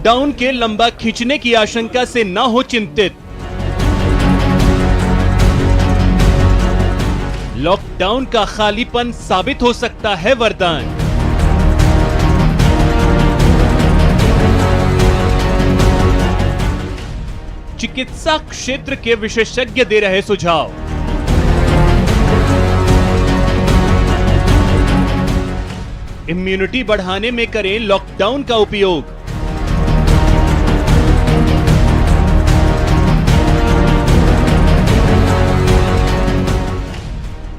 Lockdown के लंबा खींचने की आशंका से न हो चिंतित। लॉकडाउन का खालीपन साबित हो सकता है वरदान। चिकित्सा क्षेत्र के विशेषज्ञ दे रहे सुझाव। इम्यूनिटी बढ़ाने में करें लॉकडाउन का उपयोग।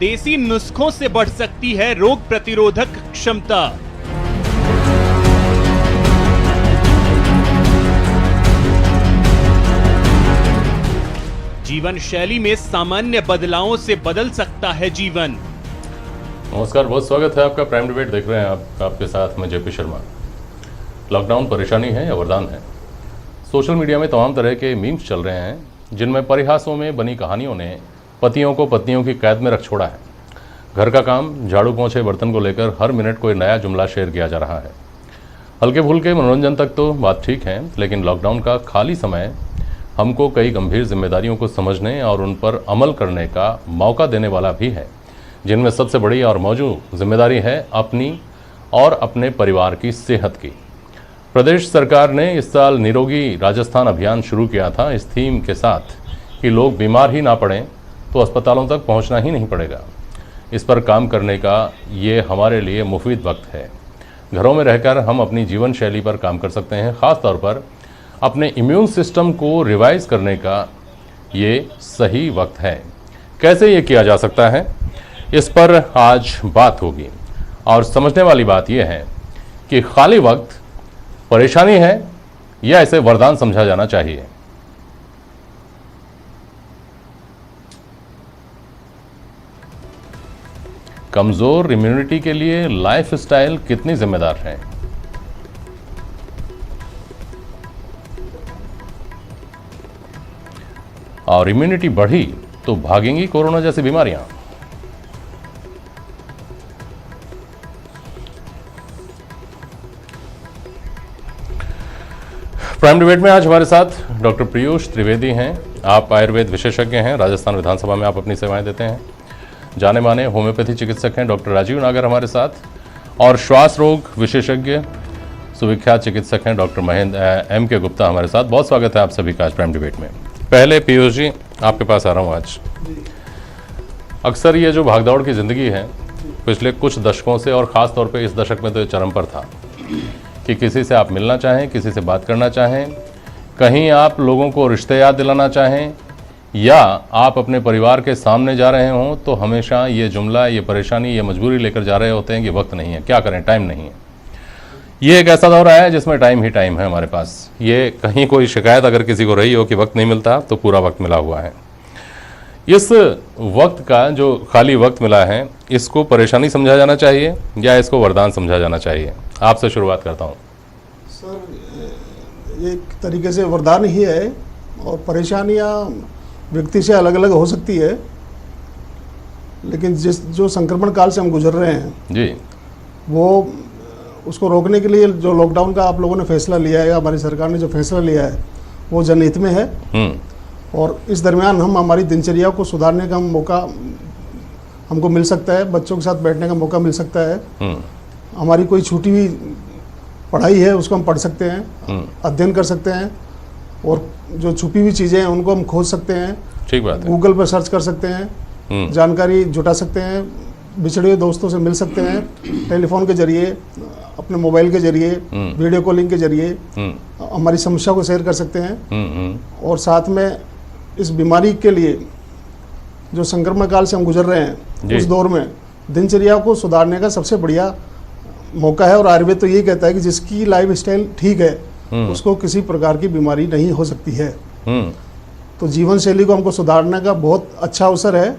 देसी नुस्खों से बढ़ सकती है रोग प्रतिरोधक क्षमता। जीवन शैली में सामान्य बदलावों से बदल सकता है जीवन। नमस्कार, बहुत स्वागत है आपका। प्राइम डिबेट देख रहे हैं आप, आपके साथ मैं जेपी शर्मा। लॉकडाउन परेशानी है या वरदान है? सोशल मीडिया में तमाम तरह के मीम्स चल रहे हैं जिनमें परिहासों में बनी कहानियों ने पतियों को पत्नियों की कैद में रख छोड़ा है। घर का काम, झाड़ू पोंछे, बर्तन को लेकर हर मिनट कोई नया जुमला शेयर किया जा रहा है। हल्के फुल्के मनोरंजन तक तो बात ठीक है, लेकिन लॉकडाउन का खाली समय हमको कई गंभीर जिम्मेदारियों को समझने और उन पर अमल करने का मौका देने वाला भी है, जिनमें सबसे बड़ी और मौजूद जिम्मेदारी है अपनी और अपने परिवार की सेहत की। प्रदेश सरकार ने इस साल निरोगी राजस्थान अभियान शुरू किया था इस थीम के साथ कि लोग बीमार ही ना पड़ें तो अस्पतालों तक पहुंचना ही नहीं पड़ेगा। इस पर काम करने का ये हमारे लिए मुफीद वक्त है। घरों में रहकर हम अपनी जीवन शैली पर काम कर सकते हैं। ख़ास तौर पर अपने इम्यून सिस्टम को रिवाइज करने का ये सही वक्त है। कैसे ये किया जा सकता है, इस पर आज बात होगी। और समझने वाली बात यह है कि खाली वक्त परेशानी है या इसे वरदान समझा जाना चाहिए। कमजोर इम्यूनिटी के लिए लाइफस्टाइल कितनी जिम्मेदार है? और इम्यूनिटी बढ़ी तो भागेंगी कोरोना जैसी बीमारियां। प्राइम डिबेट में आज हमारे साथ डॉक्टर पीयूष त्रिवेदी हैं। आप आयुर्वेद विशेषज्ञ हैं, राजस्थान विधानसभा में आप अपनी सेवाएं देते हैं। जाने माने होम्योपैथी चिकित्सक हैं डॉक्टर राजीव नागर हमारे साथ, और श्वास रोग विशेषज्ञ सुविख्यात चिकित्सक हैं डॉक्टर महेंद्र M.K. गुप्ता हमारे साथ। बहुत स्वागत है आप सभी का आज प्राइम डिबेट में। पहले पीयूष जी आपके पास आ रहा हूँ आज। अक्सर ये जो भागदौड़ की ज़िंदगी है पिछले कुछ दशकों से, और ख़ास तौर पे इस दशक में तो ये चरम पर था कि किसी से आप मिलना चाहें, किसी से बात करना चाहें, कहीं आप लोगों को रिश्ते याद दिलाना चाहें, या आप अपने परिवार के सामने जा रहे हों, तो हमेशा ये जुमला, ये परेशानी, ये मजबूरी लेकर जा रहे होते हैं कि वक्त नहीं है, क्या करें, टाइम नहीं है। ये एक ऐसा दौर है जिसमें टाइम ही टाइम है हमारे पास। ये कहीं कोई शिकायत अगर किसी को रही हो कि वक्त नहीं मिलता, तो पूरा वक्त मिला हुआ है। इस वक्त का जो खाली वक्त मिला है, इसको परेशानी समझा जाना चाहिए या इसको वरदान समझा जाना चाहिए? आपसे शुरुआत करता हूँ। सर, एक तरीके से वरदान ही है, और परेशानियाँ व्यक्ति से अलग अलग हो सकती है, लेकिन जो संक्रमण काल से हम गुजर रहे हैं जी, वो उसको रोकने के लिए जो लॉकडाउन का आप लोगों ने फैसला लिया है, या हमारी सरकार ने जो फैसला लिया है, वो जनहित में है। और इस दरमियान हम हमारी दिनचर्या को सुधारने का मौका हमको मिल सकता है, बच्चों के साथ बैठने का मौका मिल सकता है। हमारी कोई छूटी हुई पढ़ाई है उसको हम पढ़ सकते हैं, अध्ययन कर सकते हैं, और जो छुपी हुई चीज़ें हैं उनको हम खोज सकते हैं। ठीक बात है। गूगल पर सर्च कर सकते हैं, जानकारी जुटा सकते हैं, बिछड़े हुए दोस्तों से मिल सकते हैं, टेलीफोन के जरिए, अपने मोबाइल के जरिए, वीडियो कॉलिंग के जरिए हमारी समस्या को शेयर कर सकते हैं। और साथ में इस बीमारी के लिए जो संक्रमण काल से हम गुजर रहे हैं, उस दौर में दिनचर्या को सुधारने का सबसे बढ़िया मौका है। और आयुर्वेद तो यही कहता है कि जिसकी लाइफ स्टाइल ठीक है उसको किसी प्रकार की बीमारी नहीं हो सकती है। तो जीवन शैली को हमको सुधारने का बहुत अच्छा अवसर है।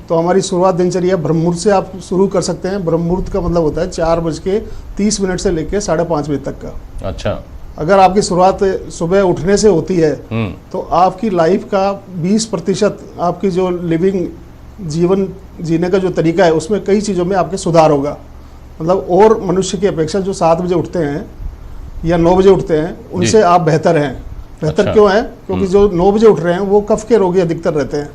तो हमारी शुरुआत दिनचर्या ब्रह्म मुहूर्त से आप शुरू कर सकते हैं। ब्रह्म मुहूर्त का मतलब होता है 4:30 से लेकर 5:30 बजे तक का। अच्छा। अगर आपकी शुरुआत सुबह उठने से होती है तो आपकी लाइफ का 20% आपकी जो लिविंग जीवन जीने का जो तरीका है उसमें कई चीज़ों में आपके सुधार होगा। मतलब और मनुष्य की अपेक्षा जो 7 बजे उठते हैं या 9 बजे उठते हैं उनसे आप बेहतर हैं। बेहतर अच्छा। क्यों है? क्योंकि जो 9 बजे उठ रहे हैं वो कफ के रोगी अधिकतर रहते हैं।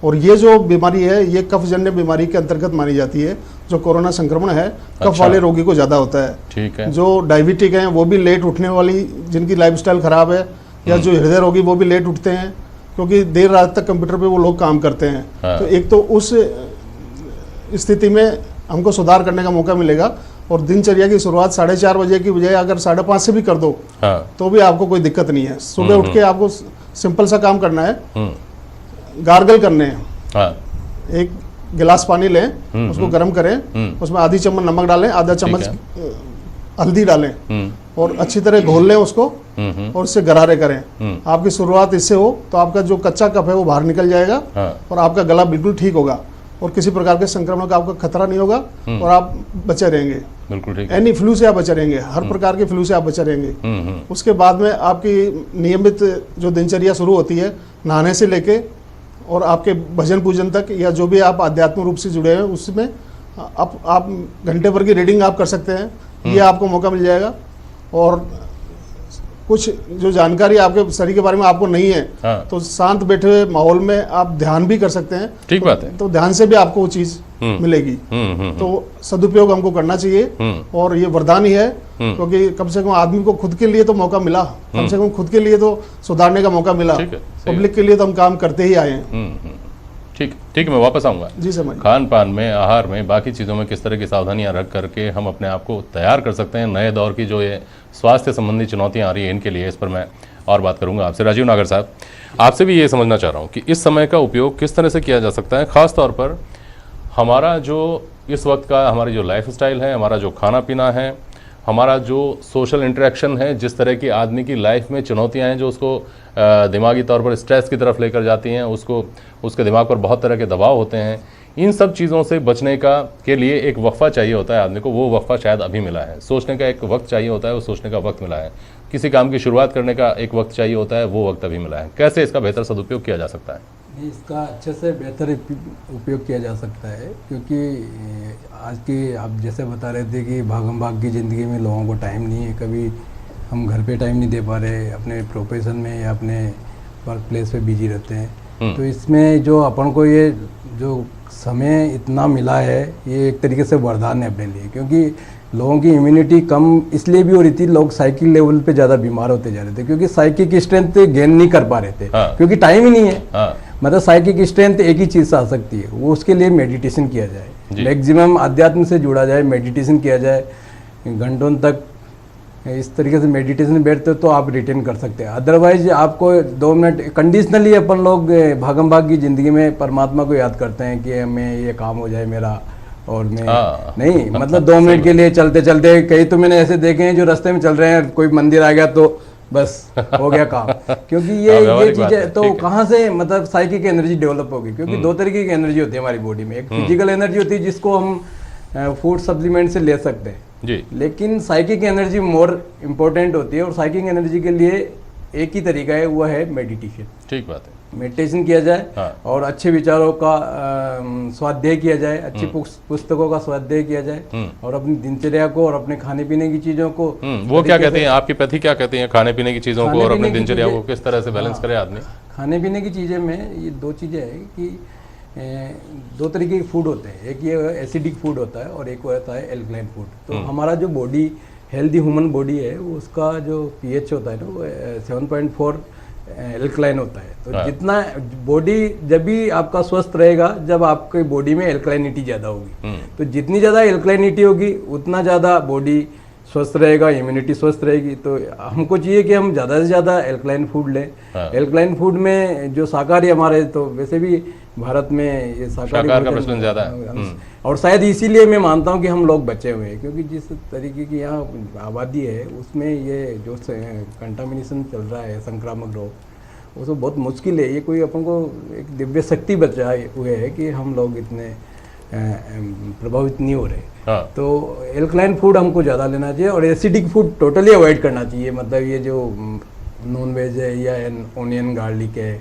और ये जो बीमारी है ये कफजन्य बीमारी के अंतर्गत मानी जाती है। जो कोरोना संक्रमण है कफ अच्छा। वाले रोगी को ज़्यादा होता है। ठीक है। जो डायबिटिक हैं वो भी लेट उठने वाली, जिनकी लाइफस्टाइल खराब है, या जो हृदय रोगी वो भी लेट उठते हैं क्योंकि देर रात तक कंप्यूटर पे वो लोग काम करते हैं। हाँ। तो एक तो उस स्थिति में हमको सुधार करने का मौका मिलेगा। और दिनचर्या की शुरुआत 4:30 बजे की बजाय अगर 5:30 से भी कर दो हाँ। तो भी आपको कोई दिक्कत नहीं है। सुबह उठ के आपको सिंपल सा काम करना है, गार्गल करने हैं। हाँ। एक गिलास पानी लें, उसको गर्म करें, उसमें आधी चम्मच नमक डालें, आधा चम्मच हल्दी डालें और अच्छी तरह घोल लें उसको और इससे गरारे करें। आपकी शुरुआत इससे हो तो आपका जो कच्चा कफ है वो बाहर निकल जाएगा और आपका गला बिल्कुल ठीक होगा और किसी प्रकार के संक्रमण का आपका खतरा नहीं होगा और आप बचे रहेंगे। बिल्कुल ठीक है। एनी फ्लू से आप बचे रहेंगे, हर प्रकार के फ्लू से आप बचे रहेंगे। उसके बाद में आपकी नियमित जो दिनचर्या शुरू होती है नहाने से लेके और आपके भजन पूजन तक, या जो भी आप आध्यात्मिक रूप से जुड़े हैं उसमें आप घंटे भर की रीडिंग आप कर सकते हैं। ये आपको मौका मिल जाएगा। और कुछ जो जानकारी आपके शरीर के बारे में आपको नहीं है हाँ। तो शांत बैठे हुए माहौल में आप ध्यान भी कर सकते हैं। ठीक बात है। तो ध्यान से भी आपको वो चीज़ मिलेगी। तो सदुपयोग हमको करना चाहिए और ये वरदान ही है क्योंकि कम से कम आदमी को खुद के लिए तो मौका मिला, कम से कम खुद के लिए तो सुधारने का मौका मिला। ठीक है, पब्लिक के लिए तो हम काम करते ही आए हैं। ठीक ठीक है, मैं वापस आऊँगा। जी समझ। खान पान में, आहार में, बाकी चीज़ों में किस तरह की सावधानियां रख करके हम अपने आप को तैयार कर सकते हैं नए दौर की जो ये स्वास्थ्य संबंधी चुनौतियां आ रही हैं इनके लिए, इस पर मैं और बात करूंगा आपसे। राजीव नागर साहब, आपसे भी ये समझना चाह रहा हूँ कि इस समय का उपयोग किस तरह से किया जा सकता है, ख़ास तौर पर हमारा जो इस वक्त का हमारी जो लाइफ स्टाइल है, हमारा जो खाना पीना है, हमारा जो सोशल इंटरेक्शन है, जिस तरह की आदमी की लाइफ में चुनौतियां हैं जो उसको दिमागी तौर पर स्ट्रेस की तरफ लेकर जाती हैं, उसके दिमाग पर बहुत तरह के दबाव होते हैं, इन सब चीज़ों से बचने के लिए एक वक्फा चाहिए होता है आदमी को। वो वक्फा शायद अभी मिला है। सोचने का एक वक्त चाहिए होता है, वो सोचने का वक्त मिला है। किसी काम की शुरुआत करने का एक वक्त चाहिए होता है, वो वक्त अभी मिला है। कैसे इसका बेहतर सदुपयोग किया जा सकता है? इसका अच्छे से बेहतर उपयोग किया जा सकता है क्योंकि आज की आप जैसे बता रहे थे कि भागम भाग की ज़िंदगी में लोगों को टाइम नहीं है, कभी हम घर पे टाइम नहीं दे पा रहे, अपने प्रोफेशन में या अपने वर्क प्लेस पे बिजी रहते हैं। तो इसमें जो अपन को ये जो समय इतना मिला है ये एक तरीके से वरदान है अपने लिए, क्योंकि लोगों की इम्यूनिटी कम इसलिए भी हो रही थी, लोग साइकिल लेवल पे ज़्यादा बीमार होते जा रहे थे क्योंकि साइकिल की स्ट्रेंथ गेन नहीं कर पा रहे थे। हाँ। क्योंकि टाइम ही नहीं है। हाँ। मतलब साइकिल की स्ट्रेंथ एक ही चीज़ से आ सकती है, वो उसके लिए मेडिटेशन किया जाए, मैक्सिमम अध्यात्म से जुड़ा जाए, मेडिटेशन किया जाए घंटों तक। इस तरीके से मेडिटेशन बैठते हो तो आप रिटेन कर सकते हैं। अदरवाइज आपको 2 मिनट कंडीशनली अपन लोग भागम भाग की ज़िंदगी में परमात्मा को याद करते हैं कि मैं ये काम हो जाए मेरा और मैं नहीं, मतलब 2 मिनट के लिए चलते चलते कई तो मैंने ऐसे देखे हैं जो रास्ते में चल रहे हैं, कोई मंदिर आ गया तो बस हो गया काम। क्योंकि ये चीज़ें तो कहाँ से मतलब साइकिक एनर्जी डेवलप होगी, क्योंकि 2 तरीके की एनर्जी होती है हमारी बॉडी में। एक फिजिकल एनर्जी होती है जिसको हम फूड सप्लीमेंट से ले सकते हैं जी, लेकिन साइकिक एनर्जी मोर इम्पोर्टेंट होती है और साइकिक एनर्जी के लिए एक ही तरीका है, वो है मेडिटेशन। ठीक बात है। मेडिटेशन किया जाए हाँ। और अच्छे विचारों का स्वाध्याय किया जाए, अच्छी पुस्तकों का स्वाध्याय किया जाए और अपनी दिनचर्या को और अपने खाने पीने की चीज़ों को वो क्या कहते हैं, आपकी पैथी क्या कहती है खाने पीने की चीज़ों को और अपनी दिनचर्या को किस तरह से बैलेंस करे आदमी? खाने पीने की चीज़ें में ये 2 चीज़ें हैं कि 2 तरीके के फूड होते हैं। एक ये एसिडिक फूड होता है और एक होता है एल्कलाइन फूड। तो हमारा जो बॉडी हेल्दी ह्यूमन बॉडी है उसका जो pH होता है ना वो 7.4 एल्कलाइन होता है। तो जितना बॉडी जब भी आपका स्वस्थ रहेगा जब आपकी बॉडी में एल्कलाइनिटी ज़्यादा होगी, तो जितनी ज़्यादा एल्कलाइनिटी होगी उतना ज़्यादा बॉडी स्वस्थ रहेगा, इम्यूनिटी स्वस्थ रहेगी। तो हमको चाहिए कि हम ज़्यादा से ज़्यादा एल्कलाइन फूड लें। एल्कलाइन फूड में जो शाकाहारी हमारे तो वैसे भी भारत में ये शाकाहारी का प्रचलन ज़्यादा है और शायद इसीलिए मैं मानता हूँ कि हम लोग बचे हुए हैं, क्योंकि जिस तरीके की यहाँ आबादी है उसमें ये जो कंटामिनेशन चल रहा है, संक्रामक रोग, वो तो बहुत मुश्किल है। ये कोई अपन को एक दिव्य शक्ति बचाए हुए है कि हम लोग इतने प्रभावित नहीं हो रहे। हाँ। तो एल्कलाइन फूड हमको ज़्यादा लेना चाहिए और एसिडिक फूड टोटली अवॉइड करना चाहिए। मतलब ये जो नॉन वेज है या ओनियन गार्लिक है,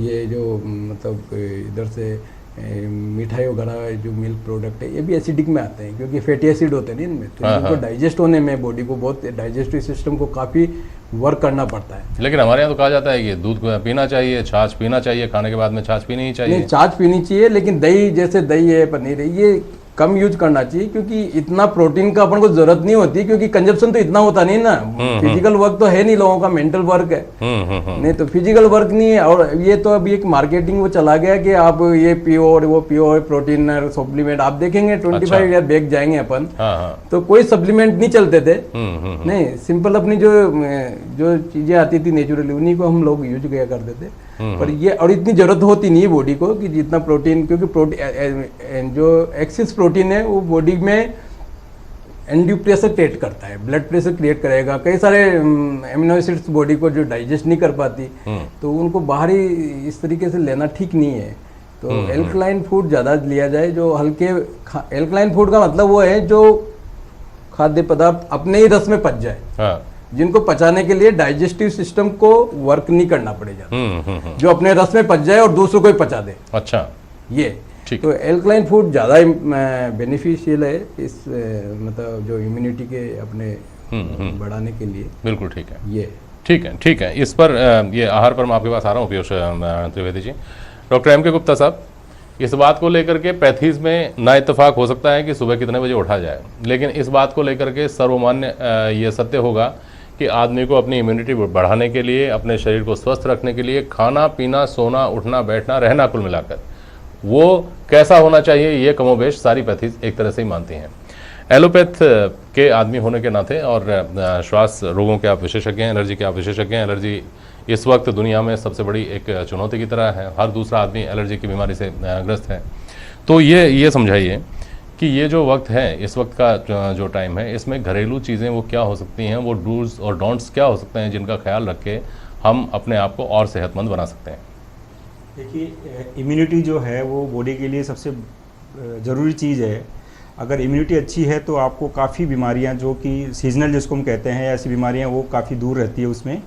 ये जो मतलब इधर से मिठाई वगैरह जो मिल्क प्रोडक्ट है ये भी एसिडिक में आते हैं, क्योंकि फैटी एसिड होते हैं ना इनमें, तो इनको डाइजेस्ट होने में बॉडी को बहुत, डाइजेस्टिव सिस्टम को काफ़ी वर्क करना पड़ता है। लेकिन हमारे यहाँ तो कहा जाता है कि दूध पीना चाहिए, छाछ पीना चाहिए, खाने के बाद में छाछ पीनी ही चाहिए। नहीं, छाछ पीनी चाहिए, लेकिन दही, जैसे दही है, पनीर है, ये कम यूज करना चाहिए, क्योंकि इतना प्रोटीन का अपन को जरूरत नहीं होती, क्योंकि कंजप्शन तो इतना होता नहीं ना। फिजिकल वर्क तो है नहीं, लोगों का मेंटल वर्क है। नहीं तो फिजिकल वर्क नहीं है। और ये तो अभी एक मार्केटिंग वो चला गया कि आप ये पियो और वो पियो, प्रोटीन सप्लीमेंट। आप देखेंगे 25 ईयर बैक जाएंगे अपन, तो कोई सप्लीमेंट नहीं चलते थे। नहीं, सिंपल अपनी जो चीजें आती थी नेचुरली, उन्हीं को हम लोग यूज किया करते थे। पर ये, और इतनी जरूरत होती नहीं है बॉडी को कि जितना प्रोटीन, क्योंकि प्रोटीन जो एक्सेस प्रोटीन है वो बॉडी में एंड्यू प्रेशर क्रिएट करता है, ब्लड प्रेशर क्रिएट करेगा, कई सारे एमिनो एसिड्स बॉडी को जो डाइजेस्ट नहीं कर पाती, तो उनको बाहरी इस तरीके से लेना ठीक नहीं है। तो एल्कलाइन फूड ज़्यादा लिया जाए, जो हल्के एल्कलाइन फूड का मतलब वो है जो खाद्य पदार्थ अपने ही रस में पच जाए, जिनको पचाने के लिए डाइजेस्टिव सिस्टम को वर्क नहीं करना पड़ेगा, जो अपने रस में पच जाए और दूसरों को ही पचा दे। अच्छा, ये तो एल्कलाइन फूड ज़्यादा बेनिफिशियल है इस मतलब जो इम्यूनिटी के अपने बढ़ाने के लिए। बिल्कुल ठीक है, ये ठीक है। इस पर ये आहार पर मैं आपके पास आ रहा हूँ पीयूष त्रिवेदी जी। डॉक्टर एम के गुप्ता साहब, इस बात को लेकर के पैथीज में ना इत्तेफाक हो सकता है कि सुबह कितने बजे उठा जाए, लेकिन इस बात को लेकर के सर्वमान्य ये सत्य होगा कि आदमी को अपनी इम्यूनिटी बढ़ाने के लिए, अपने शरीर को स्वस्थ रखने के लिए खाना पीना, सोना, उठना, बैठना, रहना, कुल मिलाकर वो कैसा होना चाहिए, ये कमोबेश सारी पैथीज एक तरह से ही मानती हैं। एलोपैथ के आदमी होने के नाते और श्वास रोगों के आप विशेषज्ञ हैं, एलर्जी के आप विशेषज्ञ हैं। एलर्जी इस वक्त दुनिया में सबसे बड़ी एक चुनौती की तरह है, हर दूसरा आदमी एलर्जी की बीमारी से ग्रस्त है। तो ये समझाइए कि ये जो वक्त है, इस वक्त का जो टाइम है, इसमें घरेलू चीज़ें वो क्या हो सकती हैं, वो डूज और डोंट्स क्या हो सकते हैं जिनका ख्याल रख के हम अपने आप को और सेहतमंद बना सकते हैं। देखिए, इम्यूनिटी जो है वो बॉडी के लिए सबसे ज़रूरी चीज़ है। अगर इम्यूनिटी अच्छी है तो आपको काफ़ी बीमारियां जो कि सीजनल जिसको हम कहते हैं, ऐसी बीमारियां वो काफ़ी दूर रहती है, उसमें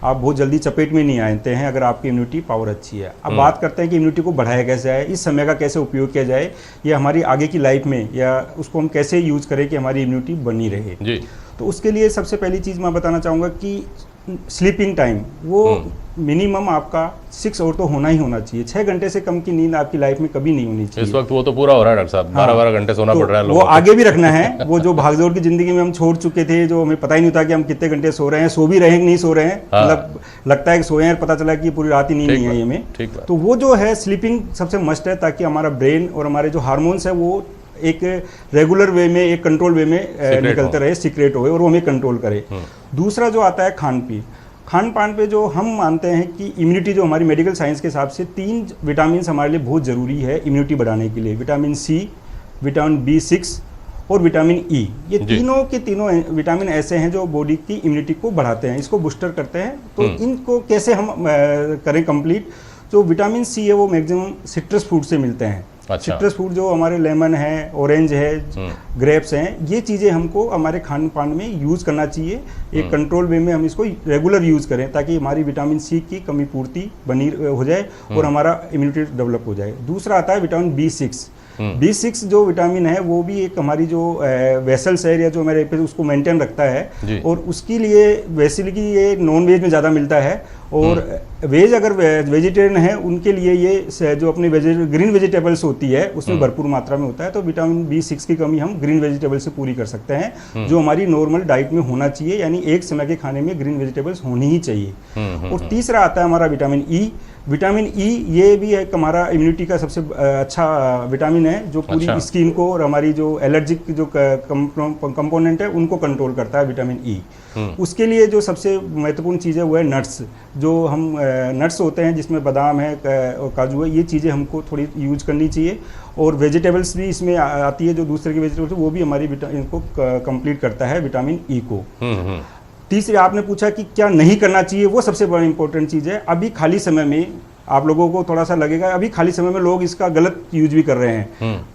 आप बहुत जल्दी चपेट में नहीं आते हैं अगर आपकी इम्यूनिटी पावर अच्छी है। अब बात करते हैं कि इम्यूनिटी को बढ़ाया कैसे जाए, इस समय का कैसे उपयोग किया जाए, या हमारी आगे की लाइफ में या उसको हम कैसे यूज़ करें कि हमारी इम्यूनिटी बनी रहे जी। तो उसके लिए सबसे पहली चीज़ मैं बताना चाहूँगा कि स्लीपिंग टाइम वो मिनिमम आपका 6 आवर तो होना ही होना चाहिए। 6 घंटे से कम की नींद आपकी लाइफ में कभी नहीं होनी चाहिए। इस वक्त वो तो पूरा हो रहा है डॉक्टर साहब, 12-12 घंटे सोना पड़ रहा है वो आगे भी रखना है। वो जो भागदौड़ की जिंदगी में हम छोड़ चुके थे, जो हमें पता ही नहीं था कि हम कितने घंटे सो रहे हैं, सो भी रहे हैं कि नहीं सो रहे हैं, मतलब लगता है कि सोए हैं, पता चला कि पूरी रात ही नींद नहीं आई हमें। तो वो जो है स्लीपिंग सबसे मस्ट है, ताकि हमारा ब्रेन और हमारे जो हार्मोन्स है वो एक रेगुलर वे में, एक कंट्रोल वे में निकलते रहे, सीक्रेट हो और वो हमें कंट्रोल करे। दूसरा जो आता है खान पान पे जो हम मानते हैं कि इम्यूनिटी, जो हमारी मेडिकल साइंस के हिसाब से 3 विटामिन हमारे लिए बहुत ज़रूरी है इम्यूनिटी बढ़ाने के लिए। विटामिन सी, विटामिन B6 और विटामिन ई। ये तीनों के तीनों विटामिन ऐसे हैं जो बॉडी की इम्यूनिटी को बढ़ाते हैं, इसको बूस्टर करते हैं। तो इनको कैसे हम करें कंप्लीट? जो विटामिन सी है वो मैक्सिमम सिट्रस फ्रूट से मिलते हैं। अच्छा। सिट्रस फ्रूट जो हमारे लेमन है, ऑरेंज है, ग्रेप्स हैं, ये चीज़ें हमको हमारे खान पान में यूज़ करना चाहिए। एक कंट्रोल वे में हम इसको रेगुलर यूज़ करें, ताकि हमारी विटामिन सी की कमी पूर्ति बनी हो जाए और हमारा इम्यूनिटी डेवलप हो जाए। दूसरा आता है विटामिन B6 जो विटामिन है वो भी एक हमारी जो वेसल्स है या जो हमारे पे उसको मेंटेन रखता है, और उसके लिए बेसिकली ये नॉन वेज में ज़्यादा मिलता है। और वेज अगर वेजिटेरियन है उनके लिए ये जो अपनी ग्रीन वेजिटेबल्स होती है उसमें भरपूर मात्रा में होता है। तो विटामिन B6 की कमी हम ग्रीन वेजिटेबल से पूरी कर सकते हैं, जो हमारी नॉर्मल डाइट में होना चाहिए, यानी एक समय के खाने में ग्रीन वेजिटेबल्स होनी ही चाहिए। और तीसरा आता है हमारा विटामिन ई। ये भी एक हमारा इम्यूनिटी का सबसे अच्छा विटामिन है, जो पूरी स्किन को और हमारी जो एलर्जिक जो कंपोनेंट है उनको कंट्रोल करता है विटामिन ई। उसके लिए जो सबसे महत्वपूर्ण चीज़ है वो है नट्स। जो हम नट्स होते हैं जिसमें बादाम है और काजू है, ये चीज़ें हमको थोड़ी यूज करनी चाहिए। और वेजिटेबल्स भी इसमें आती है, जो दूसरे की वेजिटेबल्स वो भी हमारी इनको कंप्लीट करता है विटामिन ई को। तीसरी आपने पूछा कि क्या नहीं करना चाहिए, वो सबसे बड़ी इंपॉर्टेंट चीज़ है। अभी खाली समय में आप लोगों को थोड़ा सा लगेगा, अभी खाली समय में लोग इसका गलत यूज भी कर रहे हैं।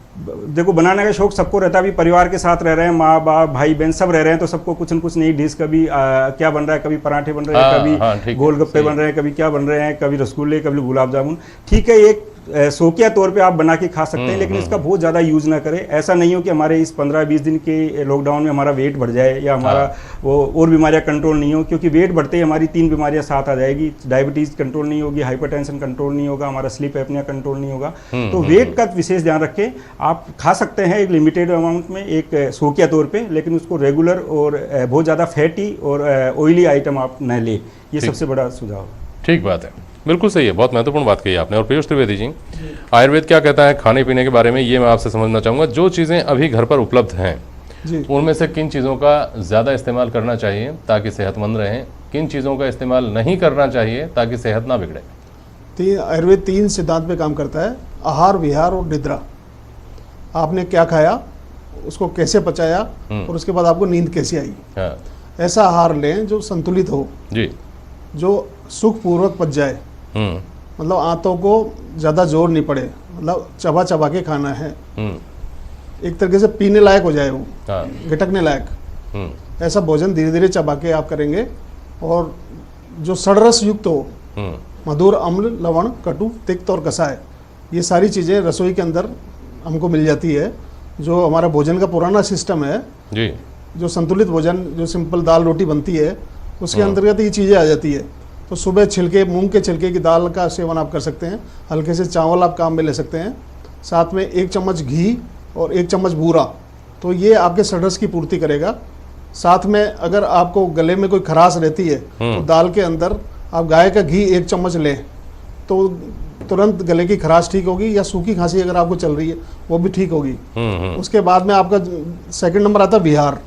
देखो, बनाने का शौक सबको रहता है, अभी परिवार के साथ रह रहे हैं, माँ बाप भाई बहन सब रह रहे हैं, तो सबको कुछ न कुछ नई डिश, कभी क्या बन रहा है, कभी पराठे बन रहे हैं, कभी गोलगप्पे बन रहे हैं, कभी क्या बन रहे हैं, कभी रसगुल्ले, कभी गुलाब जामुन। ठीक है, एक शौकिया तौर पे आप बना के खा सकते हैं, लेकिन इसका बहुत ज़्यादा यूज़ ना करें। ऐसा नहीं हो कि हमारे इस 15-20 दिन के लॉकडाउन में हमारा वेट बढ़ जाए या हमारा वो और बीमारियां कंट्रोल नहीं हो, क्योंकि वेट बढ़ते ही हमारी 3 बीमारियां साथ आ जाएगी। डायबिटीज़ कंट्रोल नहीं होगी, हाइपरटेंशन कंट्रोल नहीं होगा, हमारा स्लीप एपनिया कंट्रोल नहीं होगा। तो वेट का विशेष ध्यान रखें। आप खा सकते हैं एक लिमिटेड अमाउंट में, एक शौकिया तौर पर, लेकिन उसको रेगुलर और बहुत ज़्यादा फैटी और ऑयली आइटम आप न लें। ये सबसे बड़ा सुझाव है। ठीक बात है, बिल्कुल सही है, बहुत महत्वपूर्ण बात कही आपने। और पीयूष त्रिवेदी जी, आयुर्वेद क्या कहता है खाने पीने के बारे में, ये मैं आपसे समझना चाहूँगा। जो चीज़ें अभी घर पर उपलब्ध हैं उनमें से किन चीज़ों का ज़्यादा इस्तेमाल करना चाहिए ताकि सेहतमंद रहें, किन चीज़ों का इस्तेमाल नहीं करना चाहिए ताकि सेहत ना बिगड़े? आयुर्वेद 3 सिद्धांत पे काम करता है, आहार, विहार और निद्रा। आपने क्या खाया, उसको कैसे पचाया और उसके बाद आपको नींद कैसे आई। हाँ। ऐसा आहार लें जो संतुलित हो जी, जो सुखपूर्वक पच जाए, मतलब आंतों को ज़्यादा जोर नहीं पड़े, मतलब चबा चबा के खाना है, एक तरीके से पीने लायक हो जाए वो, घटकने लायक। ऐसा भोजन धीरे धीरे चबा के आप करेंगे। और जो षडरस युक्त हो, मधुर, अम्ल, लवण, कटु, तिक्त और कसाय, ये सारी चीज़ें रसोई के अंदर हमको मिल जाती है। जो हमारा भोजन का पुराना सिस्टम है जी, जो संतुलित भोजन, जो सिंपल दाल रोटी बनती है, उसके अंतर्गत ये चीज़ें आ जाती है। तो सुबह छिलके, मूंग के छिलके की दाल का सेवन आप कर सकते हैं, हल्के से चावल आप काम में ले सकते हैं, साथ में 1 चम्मच घी और 1 चम्मच बूरा, तो ये आपके षडरस की पूर्ति करेगा। साथ में अगर आपको गले में कोई खराश रहती है तो दाल के अंदर आप गाय का घी 1 चम्मच लें तो तुरंत गले की खराश ठीक होगी, या सूखी खांसी अगर आपको चल रही है वो भी ठीक होगी। उसके बाद में आपका सेकंड नंबर आता है विहार।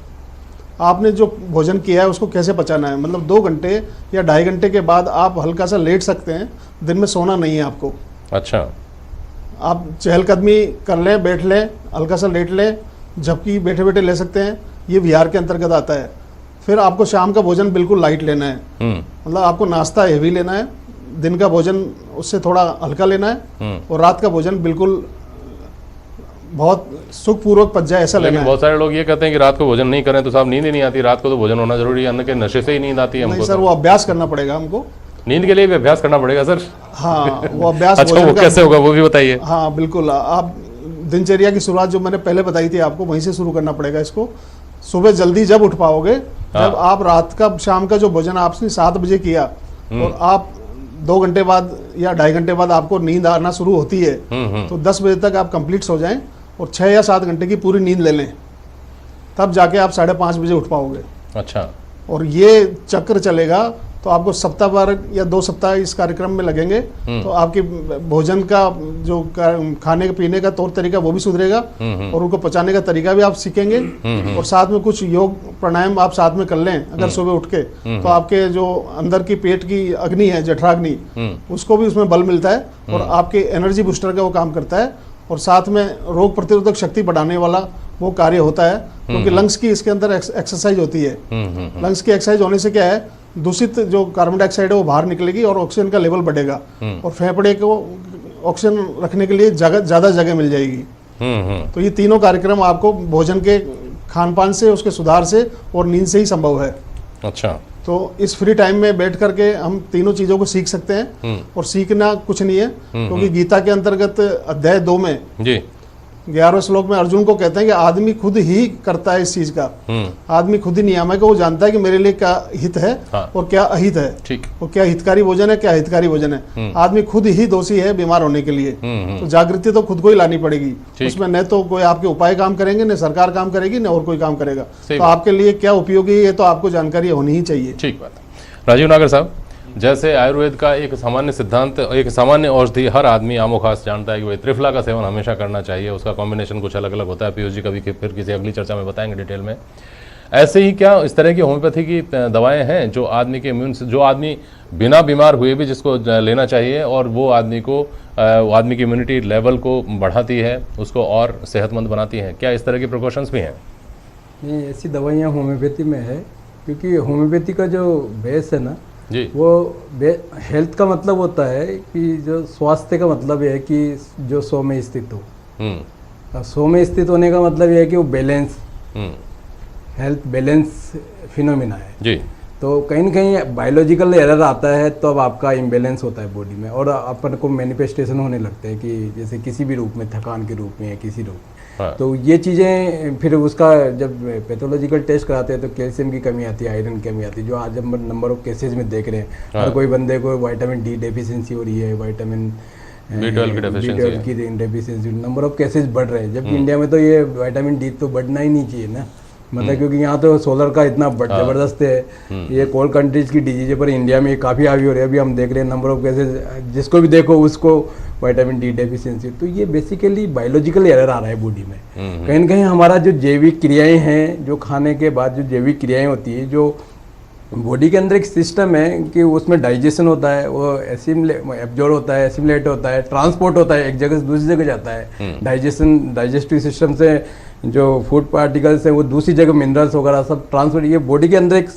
आपने जो भोजन किया है उसको कैसे पचाना है, मतलब 2 घंटे या 2.5 घंटे के बाद आप हल्का सा लेट सकते हैं, दिन में सोना नहीं है आपको। अच्छा, आप चहलकदमी कर लें, बैठ लें, हल्का सा लेट लें, झपकी बैठे बैठे ले सकते हैं, ये विहार के अंतर्गत आता है। फिर आपको शाम का भोजन बिल्कुल लाइट लेना है, मतलब आपको नाश्ता हेवी लेना है, दिन का भोजन उससे थोड़ा हल्का लेना है, और रात का भोजन बिल्कुल बहुत सुखपूर्वक पच जाए ऐसा लेना है। बहुत सारे लोग ये कहते हैं कि रात को भोजन नहीं करें तो साहब नींद ही नहीं आती, रात को तो भोजन होना जरूरी है, अन्न के नशे से ही नींद आती है हमको। नहीं सर, वो अभ्यास करना पड़ेगा हमको, नींद के लिए भी अभ्यास करना पड़ेगा सर। हाँ, वो अभ्यास अच्छा, वो कैसे होगा वो भी बताइए। हाँ बिल्कुल, आप दिनचर्या की शुरुआत जो मैंने पहले बताई थी आपको, वहीं से शुरू करना पड़ेगा इसको। सुबह जल्दी जब उठ पाओगे, जब आप रात का, शाम का जो भोजन आपने 7 बजे किया और आप 2 घंटे बाद या 2.5 घंटे बाद आपको नींद आना शुरू होती है, तो 10 बजे तक आप कंप्लीट सो जाएं और 6 या 7 घंटे की पूरी नींद ले लें, तब जाके आप 5:30 बजे उठ पाओगे। अच्छा, और ये चक्र चलेगा तो आपको सप्ताह भर या 2 सप्ताह इस कार्यक्रम में लगेंगे, तो आपके भोजन का जो खाने पीने का तौर तरीका वो भी सुधरेगा और उनको पचाने का तरीका भी आप सीखेंगे। और साथ में कुछ योग प्राणायाम आप साथ में कर लें अगर सुबह उठ के, तो आपके जो अंदर की पेट की अग्नि है, जठराग्नि, उसको भी उसमें बल मिलता है और आपके एनर्जी बूस्टर का वो काम करता है। और साथ में रोग प्रतिरोधक शक्ति बढ़ाने वाला वो कार्य होता है, क्योंकि लंग्स की इसके अंदर एक्सरसाइज होती है। लंग्स की एक्सरसाइज होने से क्या है, दूषित जो कार्बन डाइऑक्साइड है वो बाहर निकलेगी और ऑक्सीजन का लेवल बढ़ेगा और फेफड़े को ऑक्सीजन रखने के लिए ज़्यादा जगह मिल जाएगी। तो ये तीनों कार्यक्रम आपको भोजन के, खान पान से, उसके सुधार से और नींद से ही संभव है। अच्छा, तो इस फ्री टाइम में बैठ करके हम तीनों चीज़ों को सीख सकते हैं। और सीखना कुछ नहीं है, क्योंकि गीता के अंतर्गत अध्याय 2 में जी 11वें श्लोक में अर्जुन को कहते हैं कि आदमी खुद ही करता है इस चीज का, आदमी खुद ही नियामक है, वो जानता है कि मेरे लिए क्या हित है और क्या अहित है, ठीक, और क्या हितकारी भोजन है, क्या हितकारी भोजन है। आदमी खुद ही दोषी है बीमार होने के लिए। तो जागृति तो खुद को ही लानी पड़ेगी, उसमें न तो कोई आपके उपाय काम करेंगे, न सरकार काम करेगी, न और कोई काम करेगा। तो आपके लिए क्या उपयोगी है तो आपको जानकारी होनी ही चाहिए। ठीक बात। राजीव नागर साहब, जैसे आयुर्वेद का एक सामान्य सिद्धांत, एक सामान्य औषधि हर आदमी आमो खास जानता है कि भाई त्रिफला का सेवन हमेशा करना चाहिए, उसका कॉम्बिनेशन कुछ अलग अलग होता है, पीयूष जी कभी फिर किसी अगली चर्चा में बताएंगे डिटेल में। ऐसे ही क्या इस तरह की होम्योपैथी की दवाएं हैं जो आदमी के इम्यून, जो आदमी बिना बीमार हुए भी जिसको लेना चाहिए और वो आदमी की इम्यूनिटी लेवल को बढ़ाती है, उसको और सेहतमंद बनाती हैं? क्या इस तरह की प्रिकॉशंस भी हैं? नहीं, ऐसी दवाइयाँ होम्योपैथी में है, क्योंकि होम्योपैथी का जो बेस है ना जी, वो हेल्थ का मतलब होता है कि जो स्वास्थ्य का मतलब है कि जो 100 में स्थित हो। 100 में स्थित होने का मतलब यह है कि वो बैलेंस, हेल्थ बैलेंस फिनोमिना है जी। तो कहीं ना कहीं बायोलॉजिकल एरर आता है, तो अब आपका इम्बेलेंस होता है बॉडी में और अपन को मैनिफेस्टेशन होने लगते हैं कि जैसे किसी भी रूप में, थकान के रूप में या किसी रूप में। हाँ। तो ये चीज़ें फिर उसका जब पैथोलॉजिकल टेस्ट कराते हैं तो कैल्शियम की कमी आती है, आयरन की कमी आती है, जो आज हम नंबर ऑफ केसेज में देख रहे हैं। हाँ। हर कोई बंदे को विटामिन डी डेफिशिएंसी हो रही है, विटामिन B12 की डेफिशिएंसी, नंबर ऑफ केसेज बढ़ रहे हैं, जबकि इंडिया में तो ये विटामिन डी तो बढ़ना ही नहीं चाहिए ना, मतलब क्योंकि यहाँ तो सोलर का इतना जबरदस्त है। ये कोल्ड कंट्रीज की डिजीज पर इंडिया में काफ़ी हावी हो रही है। अभी हम देख रहे हैं नंबर ऑफ केसेज, जिसको भी देखो उसको विटामिन डी डेफिशिएंसी। तो ये बेसिकली बायोलॉजिकल एरर आ रहा है बॉडी में। कहीं ना कहीं हमारा जो जैविक क्रियाएं हैं, जो खाने के बाद जो जैविक क्रियाएं होती है, जो बॉडी के अंदर एक सिस्टम है कि उसमें डाइजेशन होता है, वो एब्जॉर्ब होता है, एसिमुलेट होता है, ट्रांसपोर्ट होता है, एक जगह से दूसरी जगह जाता है। डाइजेस्टिव सिस्टम से जो फूड पार्टिकल्स हैं वो दूसरी जगह मिनरल्स वगैरह सब ट्रांसफर, ये बॉडी के अंदर एक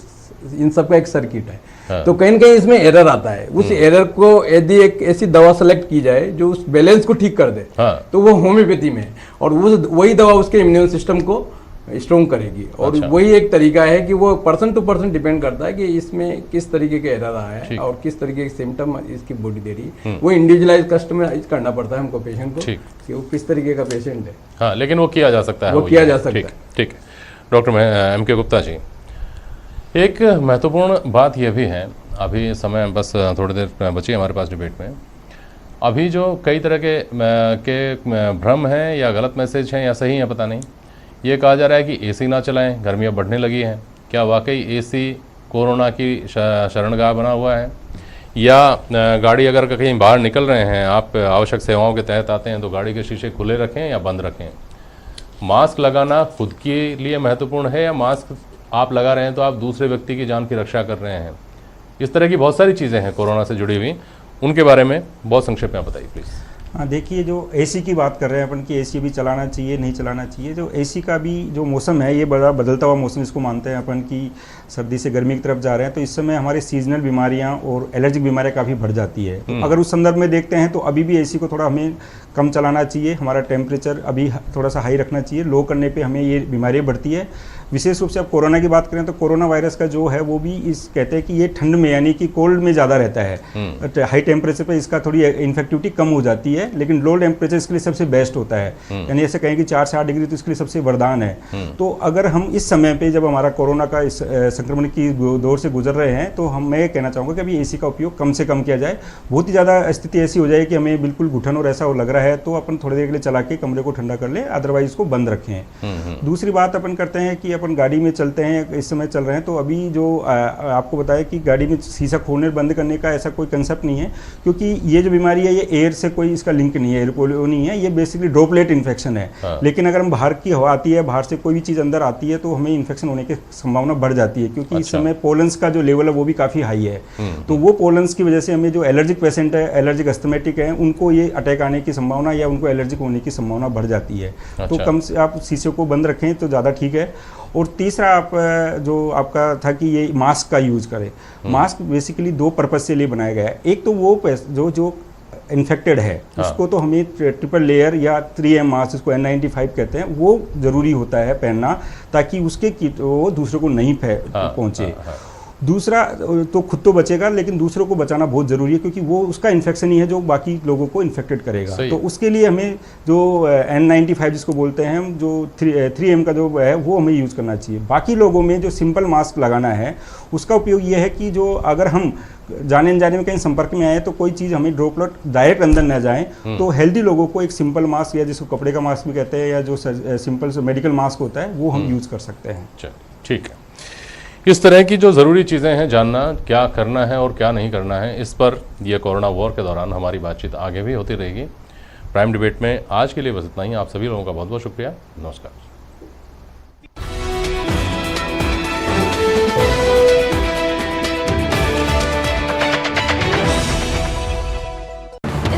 इन सब का एक सर्किट है। हाँ। तो कहीं ना कहीं इसमें एरर आता है। उस एरर को यदि एक ऐसी दवा सेलेक्ट की जाए जो उस बैलेंस को ठीक कर दे, हाँ। तो वो होम्योपैथी में है और वही दवा उसके इम्यून सिस्टम को स्ट्रॉन्ग करेगी। और अच्छा। वही एक तरीका है कि वो पर्सन टू पर्सन डिपेंड करता है कि इसमें किस तरीके का एरर आया है और किस तरीके के सिम्टम इसकी बॉडी दे रही है। वो इंडिविजुअलाइज कस्टमाइज करना पड़ता है हमको पेशेंट को कि वो किस तरीके का पेशेंट है। हाँ, लेकिन वो किया जा सकता है, वो किया जा सकता है। ठीक है। Doctor M.K. गुप्ता जी, एक महत्वपूर्ण बात यह भी है, अभी समय बस थोड़ी देर बची हमारे पास डिबेट में, अभी जो कई तरह के भ्रम हैं या गलत मैसेज हैं या सही हैं पता नहीं, ये कहा जा रहा है कि एसी ना चलाएं, गर्मियाँ बढ़ने लगी हैं। क्या वाकई एसी कोरोना की शरणगाह बना हुआ है, या गाड़ी अगर कहीं बाहर निकल रहे हैं, आप आवश्यक सेवाओं के तहत आते हैं तो गाड़ी के शीशे खुले रखें या बंद रखें? मास्क लगाना खुद के लिए महत्वपूर्ण है, या मास्क आप लगा रहे हैं तो आप दूसरे व्यक्ति की जान की रक्षा कर रहे हैं? इस तरह की बहुत सारी चीज़ें हैं कोरोना से जुड़ी हुई, उनके बारे में बहुत संक्षेप में बताइए प्लीज़। हाँ, देखिए, जो एसी की बात कर रहे हैं अपन कि एसी भी चलाना चाहिए नहीं चलाना चाहिए, जो एसी का भी जो मौसम है ये बड़ा बदलता हुआ मौसम इसको मानते हैं अपन कि सर्दी से गर्मी की तरफ जा रहे हैं, तो इस समय हमारे सीजनल बीमारियां और एलर्जिक बीमारियां काफ़ी बढ़ जाती है। तो अगर उस संदर्भ में देखते हैं तो अभी भी एसी को थोड़ा हमें कम चलाना चाहिए, हमारा टेम्परेचर अभी थोड़ा सा हाई रखना चाहिए। लो करने पर हमें ये बीमारियाँ बढ़ती है। विशेष रूप से अब कोरोना की बात करें तो कोरोना वायरस का जो है वो भी कहते हैं कि ये ठंड में यानी कि कोल्ड में ज़्यादा रहता है। हाई टेम्परेचर पे इसका थोड़ी इन्फेक्टिविटी कम हो जाती है, लेकिन लो टेम्परेचर इसके लिए सबसे बेस्ट होता है। यानी ऐसे कहें कि 4 से 8 डिग्री तो इसके लिए सबसे वरदान है। तो अगर हम इस समय पे जब हमारा कोरोना का इस संक्रमण की दौर से गुजर रहे हैं, तो मैं कहना चाहूँगा कि अभी एसी का उपयोग कम से कम किया जाए। बहुत ही ज़्यादा स्थिति ऐसी हो जाए कि हमें बिल्कुल घुटन और ऐसा लग रहा है तो अपन थोड़ी देर के लिए चला के कमरे को ठंडा कर लें, अदरवाइज इसको बंद रखें। दूसरी बात अपन करते हैं कि अपन गाड़ी में चलते हैं, इस समय चल रहे हैं, तो अभी जो आपको बताया कि गाड़ी में शीशा खोलने बंद करने का ऐसा कोई कंसेप्ट नहीं है, क्योंकि ये जो बीमारी है ये एयर से कोई इसका लिंक नहीं है, एयर पोलियो नहीं है, ये बेसिकली ड्रॉपलेट इन्फेक्शन है। लेकिन अगर हम बाहर की हवा आती है, बाहर से कोई भी चीज़ अंदर आती है तो हमें इन्फेक्शन होने की संभावना बढ़ जाती है, क्योंकि इस समय पोलन्स का जो लेवल है वो भी काफ़ी हाई है। तो वो पोलन्स की वजह से हमें जो एलर्जिक पेशेंट है, एलर्जिक अस्थमेटिक है, उनको ये अटैक आने की संभावना या उनको एलर्जिक होने की संभावना बढ़ जाती है। तो कम से आप शीशे को बंद रखें तो ज़्यादा ठीक है। और तीसरा आप जो आपका था कि ये मास्क का यूज़ करें। मास्क बेसिकली 2 पर्पज़ से लिए बनाया गया है। एक तो वो जो इन्फेक्टेड है उसको तो हमें ट्रिपल लेयर या 3M मास्क, इसको N95 कहते हैं, वो ज़रूरी होता है पहनना, ताकि उसके वो दूसरों को नहीं पहुँचे। दूसरा तो खुद तो बचेगा, लेकिन दूसरों को बचाना बहुत ज़रूरी है, क्योंकि वो उसका इन्फेक्शन ही है जो बाकी लोगों को इन्फेक्टेड करेगा। तो उसके लिए हमें जो N95 जिसको बोलते हैं हम, जो 3M का जो है वो हमें यूज़ करना चाहिए। बाकी लोगों में जो सिंपल मास्क लगाना है उसका उपयोग ये है कि जो अगर हम जाने अनजाने में कहीं संपर्क में आए तो कोई चीज़ हमें ड्रॉपलेट डायरेक्ट अंदर न जाए, तो हेल्दी लोगों को एक सिंपल मास्क या जिसको कपड़े का मास्क भी कहते हैं या जो सिंपल मेडिकल मास्क होता है वो हम यूज़ कर सकते हैं। ठीक है। इस तरह की जो ज़रूरी चीज़ें हैं, जानना क्या करना है और क्या नहीं करना है, इस पर यह कोरोना वॉर के दौरान हमारी बातचीत आगे भी होती रहेगी। प्राइम डिबेट में आज के लिए बस इतना ही। आप सभी लोगों का बहुत बहुत शुक्रिया। नमस्कार।